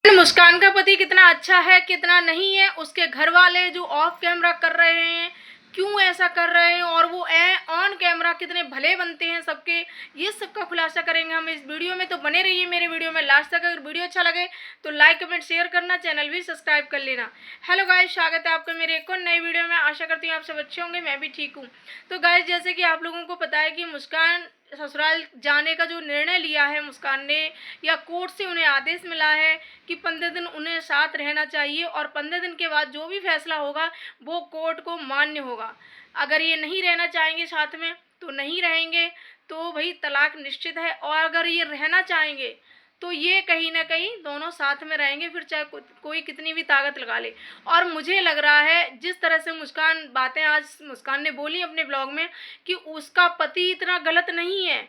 मुस्कान का पति कितना अच्छा है कितना नहीं है, उसके घर वाले जो ऑफ कैमरा कर रहे हैं क्यों ऐसा कर रहे हैं, और वो ऑन कैमरा कितने भले बनते हैं सबके, ये सबका खुलासा करेंगे हम इस वीडियो में। तो बने रहिए मेरे वीडियो में लास्ट तक। अगर वीडियो अच्छा लगे तो लाइक कमेंट शेयर करना, चैनल भी सब्सक्राइब कर लेना। हेलो गाइस, स्वागत है आपका मेरे एक और नई वीडियो में। आशा करती हूँ आप सब अच्छे होंगे, मैं भी ठीक हूँ। तो गाइस, जैसे कि आप लोगों को पता है कि मुस्कान ससुराल जाने का जो निर्णय लिया है मुस्कान ने, या कोर्ट से उन्हें आदेश मिला है कि 15 दिन उन्हें साथ रहना चाहिए, और 15 दिन के बाद जो भी फैसला होगा वो कोर्ट को मान्य होगा। अगर ये नहीं रहना चाहेंगे साथ में तो नहीं रहेंगे, तो भाई तलाक निश्चित है। और अगर ये रहना चाहेंगे तो ये कहीं ना कहीं दोनों साथ में रहेंगे, फिर चाहे कोई कितनी भी ताकत लगा ले। और मुझे लग रहा है जिस तरह से मुस्कान बातें आज मुस्कान ने बोली अपने ब्लॉग में, कि उसका पति इतना गलत नहीं है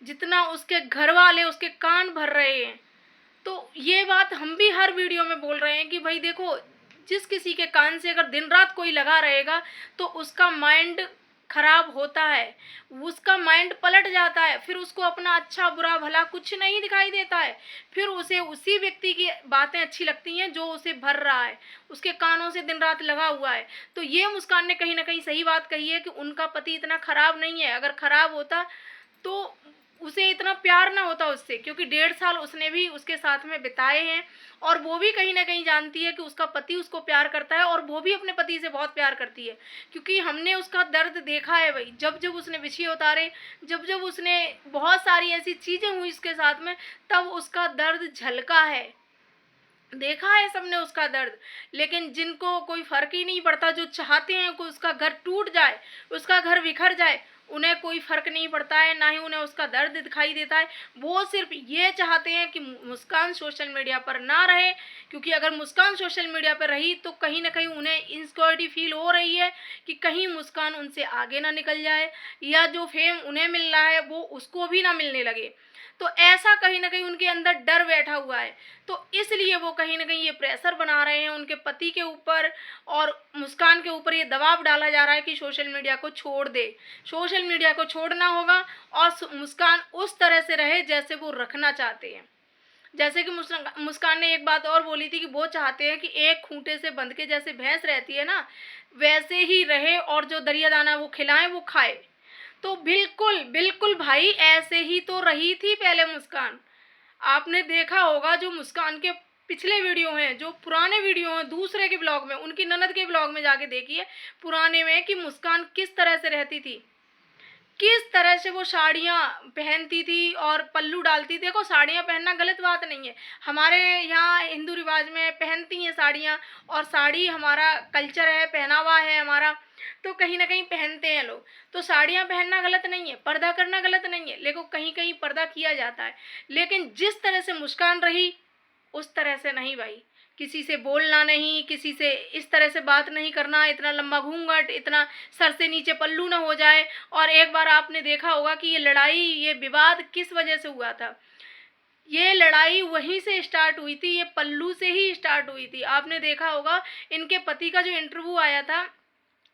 जितना उसके घर वाले उसके कान भर रहे हैं। तो ये बात हम भी हर वीडियो में बोल रहे हैं कि भाई देखो, जिस किसी के कान से अगर दिन रात कोई लगा रहेगा तो उसका माइंड खराब होता है, उसका माइंड पलट जाता है, फिर उसको अपना अच्छा बुरा भला कुछ नहीं दिखाई देता है, फिर उसे उसी व्यक्ति की बातें अच्छी लगती हैं जो उसे भर रहा है, उसके कानों से दिन रात लगा हुआ है। तो ये मुस्कान ने कहीं ना कहीं सही बात कही है कि उनका पति इतना खराब नहीं है। अगर खराब होता तो उसे इतना प्यार ना होता उससे, क्योंकि 1.5 साल उसने भी उसके साथ में बिताए हैं, और वो भी कहीं ना कहीं जानती है कि उसका पति उसको प्यार करता है, और वो भी अपने पति से बहुत प्यार करती है। क्योंकि हमने उसका दर्द देखा है भाई, जब जब उसने बिछी उतारे, जब जब उसने बहुत सारी ऐसी चीज़ें हुई उसके साथ में, तब उसका दर्द झलका है, देखा है सबने उसका दर्द। लेकिन जिनको कोई फर्क ही नहीं पड़ता, जो चाहते हैं कि उसका घर टूट जाए, उसका घर बिखर जाए, उन्हें कोई फर्क नहीं पड़ता है, ना ही उन्हें उसका दर्द दिखाई देता है। वो सिर्फ ये चाहते हैं कि मुस्कान सोशल मीडिया पर ना रहे, क्योंकि अगर मुस्कान सोशल मीडिया पर रही तो कहीं ना कहीं उन्हें इनसिक्योरिटी फील हो रही है कि कहीं मुस्कान उनसे आगे ना निकल जाए, या जो फेम उन्हें मिल रहा है वो उसको भी ना मिलने लगे। तो ऐसा कहीं ना कहीं उनके अंदर डर बैठा हुआ है। तो इसलिए वो कहीं ना कहीं ये प्रेशर बना रहे हैं उनके पति के ऊपर, और मुस्कान के ऊपर ये दबाव डाला जा रहा है कि सोशल मीडिया को छोड़ दे, सोशल मीडिया को छोड़ना होगा, और मुस्कान उस तरह से रहे जैसे वो रखना चाहते हैं। जैसे कि मुस्कान ने एक बात और बोली थी कि वो चाहते हैं कि एक खूंटे से बंध के जैसे भैंस रहती है ना, वैसे ही रहे, और जो दरिया दाना वो खिलाएं वो खाए। तो बिल्कुल बिल्कुल भाई, ऐसे ही तो रही थी पहले मुस्कान। आपने देखा होगा जो मुस्कान के पिछले वीडियो हैं, जो पुराने वीडियो हैं दूसरे के ब्लॉग में, उनकी ननद के ब्लॉग में जाके देखिए पुराने में, कि मुस्कान किस तरह से रहती थी, किस तरह से वो साड़ियाँ पहनती थी और पल्लू डालती थी। देखो, साड़ियाँ पहनना गलत बात नहीं है, हमारे यहाँ हिंदू रिवाज में पहनती हैं साड़ियाँ, और साड़ी हमारा कल्चर है, पहनावा है हमारा, तो कहीं ना कहीं पहनते हैं लोग। तो साड़ियाँ पहनना गलत नहीं है, पर्दा करना गलत नहीं है, लेकिन कहीं कहीं पर्दा किया जाता है। लेकिन जिस तरह से मुस्कान रही उस तरह से नहीं भाई। किसी से बोलना नहीं, किसी से इस तरह से बात नहीं करना, इतना लंबा घूंघट, इतना सर से नीचे पल्लू ना हो जाए। और एक बार आपने देखा होगा कि ये लड़ाई, ये विवाद किस वजह से हुआ था। ये लड़ाई वहीं से स्टार्ट हुई थी, ये पल्लू से ही स्टार्ट हुई थी। आपने देखा होगा इनके पति का जो इंटरव्यू आया था,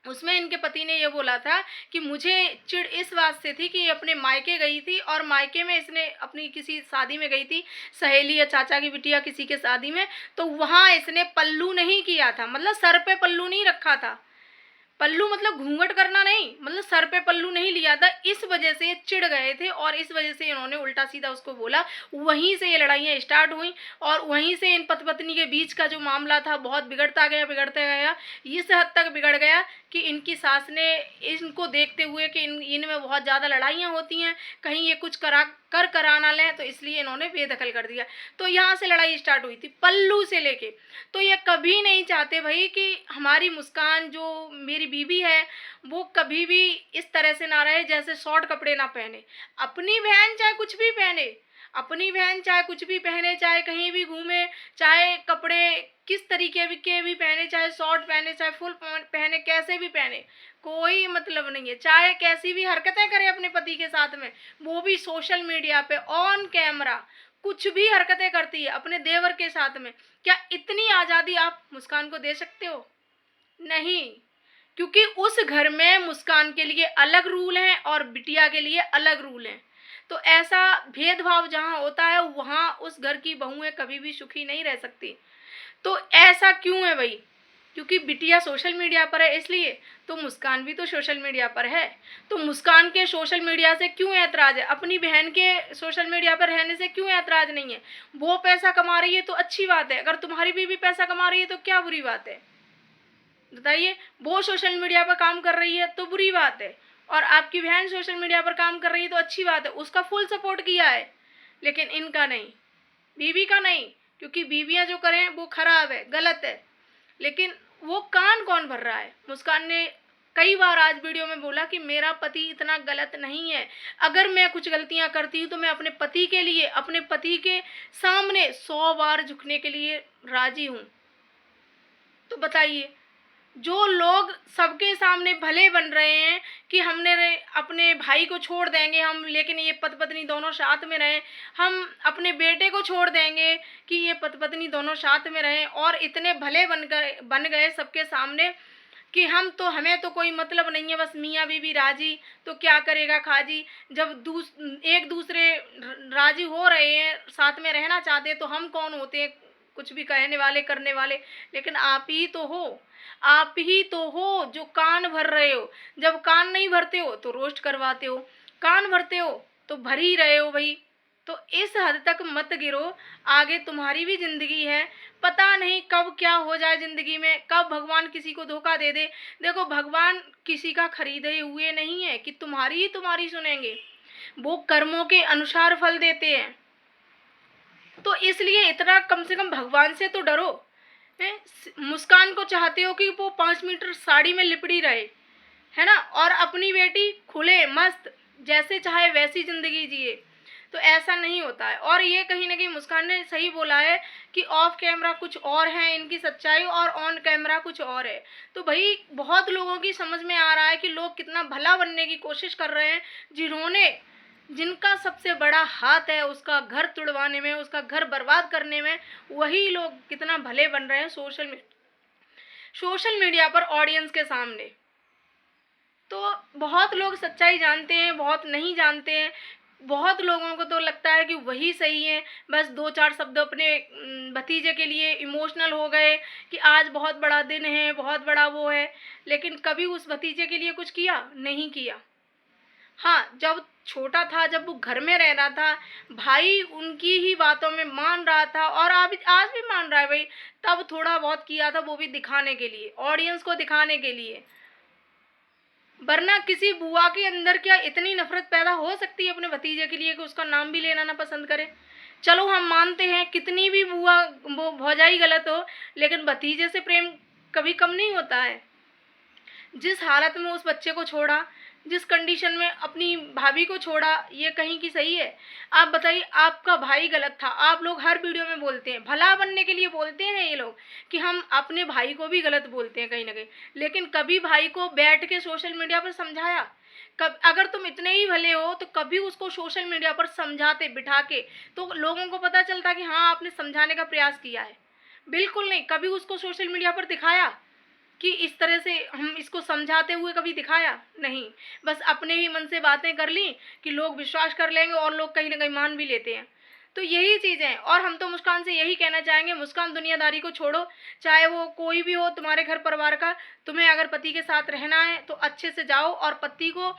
उसमें इनके पति ने ये बोला था कि मुझे चिढ़ इस बात से थी कि ये अपने मायके गई थी, और मायके में इसने अपनी किसी शादी में गई थी, सहेली या चाचा की बिटिया किसी के शादी में, तो वहाँ इसने पल्लू नहीं किया था, मतलब सर पे पल्लू नहीं रखा था। पल्लू मतलब घूंघट करना नहीं, मतलब सर पे पल्लू नहीं लिया था। इस वजह से ये चिढ़ गए थे, और इस वजह से इन्होंने उल्टा सीधा उसको बोला। वहीं से ये लड़ाइयाँ स्टार्ट हुई, और वहीं से इन पति पत्नी के बीच का जो मामला था बहुत बिगड़ता गया, इस हद तक बिगड़ गया कि इनकी सास ने इनको देखते हुए कि इनमें बहुत ज़्यादा लड़ाइयाँ होती हैं, कहीं ये कुछ करा ना लें, तो इसलिए इन्होंने बेदखल कर दिया। तो यहाँ से लड़ाई स्टार्ट हुई थी पल्लू से लेके। तो ये कभी नहीं चाहते भाई कि हमारी मुस्कान जो मेरी बीवी है वो कभी भी इस तरह से ना रहे जैसे शॉर्ट कपड़े ना पहने। अपनी बहन चाहे कुछ भी पहने, अपनी बहन चाहे कुछ भी पहने, चाहे कहीं भी घूमे, चाहे कपड़े किस तरीके के भी पहने, चाहे शॉर्ट पहने, चाहे फुल पहने, कैसे भी पहने, कोई मतलब नहीं है। चाहे कैसी भी हरकतें करे अपने पति के साथ में, वो भी सोशल मीडिया पे ऑन कैमरा कुछ भी हरकतें करती है अपने देवर के साथ में, क्या इतनी आज़ादी आप मुस्कान को दे सकते हो? नहीं, क्योंकि उस घर में मुस्कान के लिए अलग रूल हैं और बिटिया के लिए अलग रूल हैं। तो ऐसा भेदभाव जहाँ होता है वहाँ उस घर की बहुएं कभी भी सुखी नहीं रह सकती। तो ऐसा क्यों है भाई? क्योंकि बिटिया सोशल मीडिया पर है इसलिए। तो मुस्कान भी तो सोशल मीडिया पर है, तो मुस्कान के सोशल मीडिया से क्यों ऐतराज है? अपनी बहन के सोशल मीडिया पर रहने से क्यों ऐतराज नहीं है? वो पैसा कमा रही है तो अच्छी बात है, अगर तुम्हारी बीवी पैसा कमा रही है तो क्या बुरी बात है? बताइए। वो सोशल मीडिया पर काम कर रही है तो बुरी बात है, और आपकी बहन सोशल मीडिया पर काम कर रही है तो अच्छी बात है, उसका फुल सपोर्ट किया है। लेकिन इनका नहीं, बीवी का नहीं, क्योंकि बीवियां जो करें वो खराब है, गलत है। लेकिन वो कान कौन भर रहा है? मुस्कान ने कई बार आज वीडियो में बोला कि मेरा पति इतना गलत नहीं है, अगर मैं कुछ गलतियां करती हूँ तो मैं अपने पति के लिए, अपने पति के सामने 100 बार झुकने के लिए राजी हूँ। तो बताइए, जो लोग सबके सामने भले बन रहे हैं कि हमने अपने भाई को छोड़ देंगे हम, लेकिन ये पति पत्नी दोनों साथ में रहें, हम अपने बेटे को छोड़ देंगे कि ये पति पत्नी दोनों साथ में रहें, और इतने भले बन गए सबके सामने कि हमें तो कोई मतलब नहीं है, बस मियाँ बीवी राजी तो क्या करेगा खाजी। जब एक दूसरे राजी हो रहे हैं, साथ में रहना चाहते हैं, तो हम कौन होते हैं कुछ भी कहने वाले, करने वाले? लेकिन आप ही तो हो, आप ही तो हो जो कान भर रहे हो। जब कान नहीं भरते हो तो रोस्ट करवाते हो, कान भरते हो तो भर ही रहे हो भाई। तो इस हद तक मत गिरो, आगे तुम्हारी भी जिंदगी है, पता नहीं कब क्या हो जाए जिंदगी में, कब भगवान किसी को धोखा दे दे। देखो, भगवान किसी का खरीदे हुए नहीं है कि तुम्हारी ही तुम्हारी सुनेंगे, वो कर्मों के अनुसार फल देते हैं। तो इसलिए इतना कम से कम भगवान से तो डरो। मुस्कान को चाहते हो कि वो 5 मीटर साड़ी में लिपटी रहे, है ना, और अपनी बेटी खुले मस्त जैसे चाहे वैसी जिंदगी जिए, तो ऐसा नहीं होता है। और ये कहीं ना कहीं मुस्कान ने सही बोला है कि ऑफ कैमरा कुछ और है इनकी सच्चाई, और ऑन कैमरा कुछ और है। तो भाई बहुत लोगों की समझ में आ रहा है कि लोग कितना भला बनने की कोशिश कर रहे हैं, जिनका सबसे बड़ा हाथ है उसका घर तुड़वाने में, उसका घर बर्बाद करने में, वही लोग कितना भले बन रहे हैं सोशल मीडिया पर ऑडियंस के सामने। तो बहुत लोग सच्चाई जानते हैं, बहुत नहीं जानते हैं। बहुत लोगों को तो लगता है कि वही सही है, बस 2-4 शब्द अपने भतीजे के लिए इमोशनल हो गए कि आज बहुत बड़ा दिन है, बहुत बड़ा वो है, लेकिन कभी उस भतीजे के लिए कुछ किया? नहीं किया। हाँ, जब छोटा था, जब वो घर में रह रहा था, भाई उनकी ही बातों में मान रहा था, और आज भी मान रहा है भाई, तब थोड़ा बहुत किया था, वो भी दिखाने के लिए, ऑडियंस को दिखाने के लिए। वरना किसी बुआ के अंदर क्या इतनी नफरत पैदा हो सकती है अपने भतीजे के लिए कि उसका नाम भी लेना ना पसंद करे? चलो हम मानते हैं कितनी भी बुआ वो भौजाई गलत हो, लेकिन भतीजे से प्रेम कभी कम नहीं होता है। जिस हालत में उस बच्चे को छोड़ा, जिस कंडीशन में अपनी भाभी को छोड़ा, ये कहीं की सही है? आप बताइए, आपका भाई गलत था, आप लोग हर वीडियो में बोलते हैं, भला बनने के लिए बोलते हैं ये लोग कि हम अपने भाई को भी गलत बोलते हैं कहीं ना कहीं, लेकिन कभी भाई को बैठ के सोशल मीडिया पर समझाया? अगर तुम इतने ही भले हो तो कभी उसको सोशल मीडिया पर समझाते बिठा के, तो लोगों को पता चलता कि हाँ आपने समझाने का प्रयास किया है। बिल्कुल नहीं, कभी उसको सोशल मीडिया पर दिखाया कि इस तरह से हम इसको समझाते हुए कभी दिखाया? नहीं, बस अपने ही मन से बातें कर ली कि लोग विश्वास कर लेंगे, और लोग कहीं ना कहीं मान भी लेते हैं। तो यही चीज़ है, और हम तो मुस्कान से यही कहना चाहेंगे, मुस्कान दुनियादारी को छोड़ो, चाहे वो कोई भी हो तुम्हारे घर परिवार का। तुम्हें अगर पति के साथ रहना है तो अच्छे से जाओ, और पति को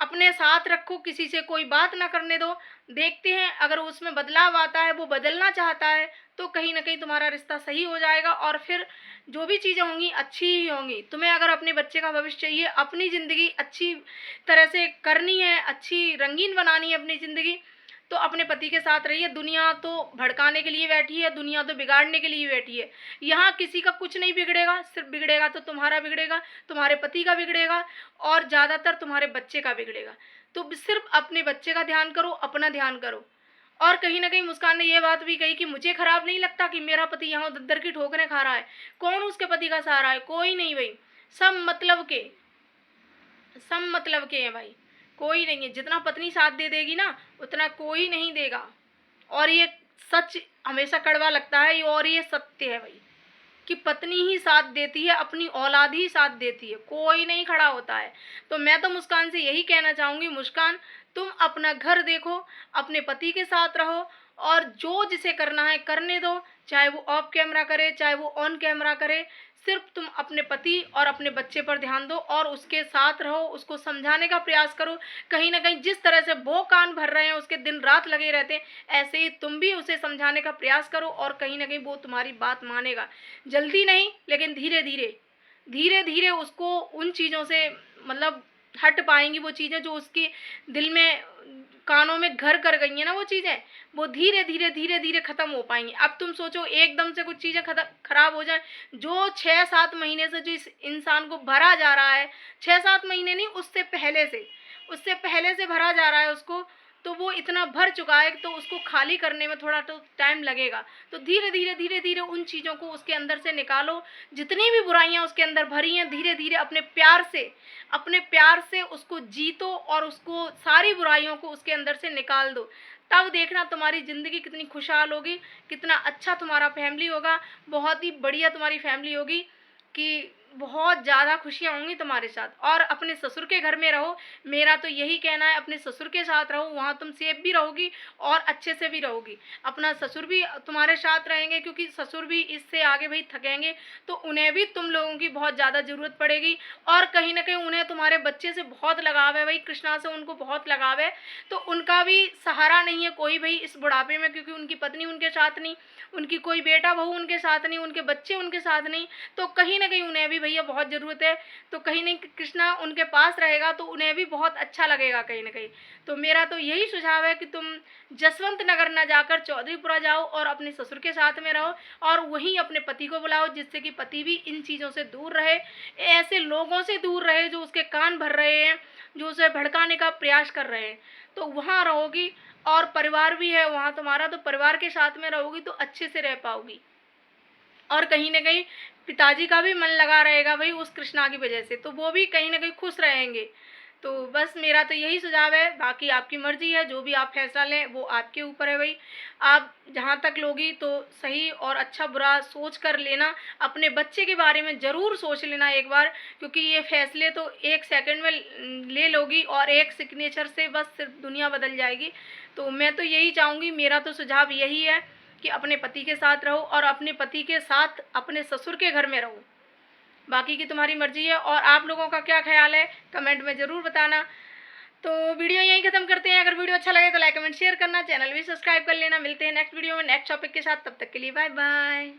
अपने साथ रखो, किसी से कोई बात ना करने दो। देखते हैं अगर उसमें बदलाव आता है, वो बदलना चाहता है, तो कहीं ना कहीं तुम्हारा रिश्ता सही हो जाएगा, और फिर जो भी चीज़ें होंगी अच्छी ही होंगी। तुम्हें अगर अपने बच्चे का भविष्य चाहिए, अपनी ज़िंदगी अच्छी तरह से करनी है, अच्छी रंगीन बनानी है अपनी ज़िंदगी, तो अपने पति के साथ रहिए। दुनिया तो भड़काने के लिए बैठी है, दुनिया तो बिगाड़ने के लिए बैठी है। यहाँ किसी का कुछ नहीं बिगड़ेगा, सिर्फ बिगड़ेगा तो तुम्हारा बिगड़ेगा, तुम्हारे पति का बिगड़ेगा, और ज़्यादातर तुम्हारे बच्चे का बिगड़ेगा। तो सिर्फ अपने बच्चे का ध्यान करो, अपना ध्यान करो। और कहीं ना कहीं मुस्कान ने ये बात भी कही कि मुझे खराब नहीं लगता कि मेरा पति यहाँ दद्दर की ठोकरें खा रहा है। कौन उसके पति का सहारा है? कोई नहीं भाई, सब मतलब के हैं भाई, कोई नहीं है। जितना पत्नी साथ दे देगी ना, उतना कोई नहीं देगा। और ये सच हमेशा कड़वा लगता है, और ये सत्य है भाई, कि पत्नी ही साथ देती है, अपनी औलाद ही साथ देती है, कोई नहीं खड़ा होता है। तो मैं तो मुस्कान से यही कहना चाहूँगी, मुस्कान तुम अपना घर देखो, अपने पति के साथ रहो और जो जिसे करना है करने दो, चाहे वो ऑफ कैमरा करे, चाहे वो ऑन कैमरा करे। सिर्फ तुम अपने पति और अपने बच्चे पर ध्यान दो और उसके साथ रहो, उसको समझाने का प्रयास करो। कहीं ना कहीं जिस तरह से वो कान भर रहे हैं, उसके दिन रात लगे रहते हैं, ऐसे ही तुम भी उसे समझाने का प्रयास करो और कहीं ना कहीं वो तुम्हारी बात मानेगा। जल्दी नहीं, लेकिन धीरे धीरे, धीरे धीरे उसको उन चीज़ों से मतलब हट पाएंगी। वो चीज़ें जो उसके दिल में, कानों में घर कर गई हैं ना, वो चीज़ें वो धीरे धीरे धीरे धीरे ख़त्म हो पाएंगी। अब तुम सोचो एकदम से कुछ चीज़ें खराब हो जाए, जो 6-7 महीने से जो इस इंसान को भरा जा रहा है, 6-7 महीने नहीं, उससे पहले से भरा जा रहा है उसको, तो वो इतना भर चुका है तो उसको खाली करने में थोड़ा तो टाइम लगेगा। तो धीरे धीरे धीरे धीरे उन चीज़ों को उसके अंदर से निकालो, जितनी भी बुराइयां उसके अंदर भरी हैं, धीरे धीरे अपने प्यार से उसको जीतो और उसको सारी बुराइयों को उसके अंदर से निकाल दो। तब देखना तुम्हारी ज़िंदगी कितनी खुशहाल होगी, कितना अच्छा तुम्हारा फैमिली होगा, बहुत ही बढ़िया तुम्हारी फैमिली होगी कि बहुत ज़्यादा खुशियाँ होंगी तुम्हारे साथ। और अपने ससुर के घर में रहो, मेरा तो यही कहना है, अपने ससुर के साथ रहो, वहाँ तुम सेफ भी रहोगी और अच्छे से भी रहोगी। अपना ससुर भी तुम्हारे साथ रहेंगे, क्योंकि ससुर भी इससे आगे भाई थकेंगे, तो उन्हें भी तुम लोगों की बहुत ज़्यादा ज़रूरत पड़ेगी। और कहीं ना कहीं उन्हें तुम्हारे बच्चे से बहुत लगाव है भाई, कृष्णा से उनको बहुत लगाव है, तो उनका भी सहारा नहीं है कोई भाई इस बुढ़ापे में, क्योंकि उनकी पत्नी उनके साथ नहीं, उनकी कोई बेटा बहू उनके साथ नहीं, उनके बच्चे उनके साथ नहीं, तो कहीं ना कहीं उन्हें भी भैया बहुत ज़रूरत है। तो कहीं नहीं कृष्णा उनके पास रहेगा तो उन्हें भी बहुत अच्छा लगेगा कहीं ना कहीं। तो मेरा तो यही सुझाव है कि तुम जसवंत नगर ना जाकर चौधरीपुरा जाओ और अपने ससुर के साथ में रहो और वहीं अपने पति को बुलाओ, जिससे कि पति भी इन चीज़ों से दूर रहे, ऐसे लोगों से दूर रहे जो उसके कान भर रहे हैं, जो उसे भड़काने का प्रयास कर रहे हैं। तो वहाँ रहोगी और परिवार भी है वहाँ तुम्हारा, तो परिवार के साथ में रहोगी तो अच्छे से रह पाओगी। और कहीं ना कहीं पिताजी का भी मन लगा रहेगा भाई उस कृष्णा की वजह से, तो वो भी कहीं ना कहीं खुश रहेंगे। तो बस मेरा तो यही सुझाव है, बाकी आपकी मर्जी है, जो भी आप फैसला लें वो आपके ऊपर है भाई। आप जहाँ तक लोगी तो सही और अच्छा बुरा सोच कर लेना, अपने बच्चे के बारे में ज़रूर सोच लेना एक बार, क्योंकि ये फैसले तो 1 सेकंड में ले लोगी और एक सिग्नेचर से बस सिर्फ दुनिया बदल जाएगी। तो मैं तो यही चाहूँगी, मेरा तो सुझाव यही है कि अपने पति के साथ रहो और अपने पति के साथ अपने ससुर के घर में रहो। बाकी की तुम्हारी मर्जी है। और आप लोगों का क्या ख्याल है कमेंट में ज़रूर बताना। तो वीडियो यहीं ख़त्म करते हैं। अगर वीडियो अच्छा लगे तो लाइक कमेंट शेयर करना, चैनल भी सब्सक्राइब कर लेना। मिलते हैं नेक्स्ट वीडियो में नेक्स्ट टॉपिक के साथ, तब तक के लिए बाय बाय।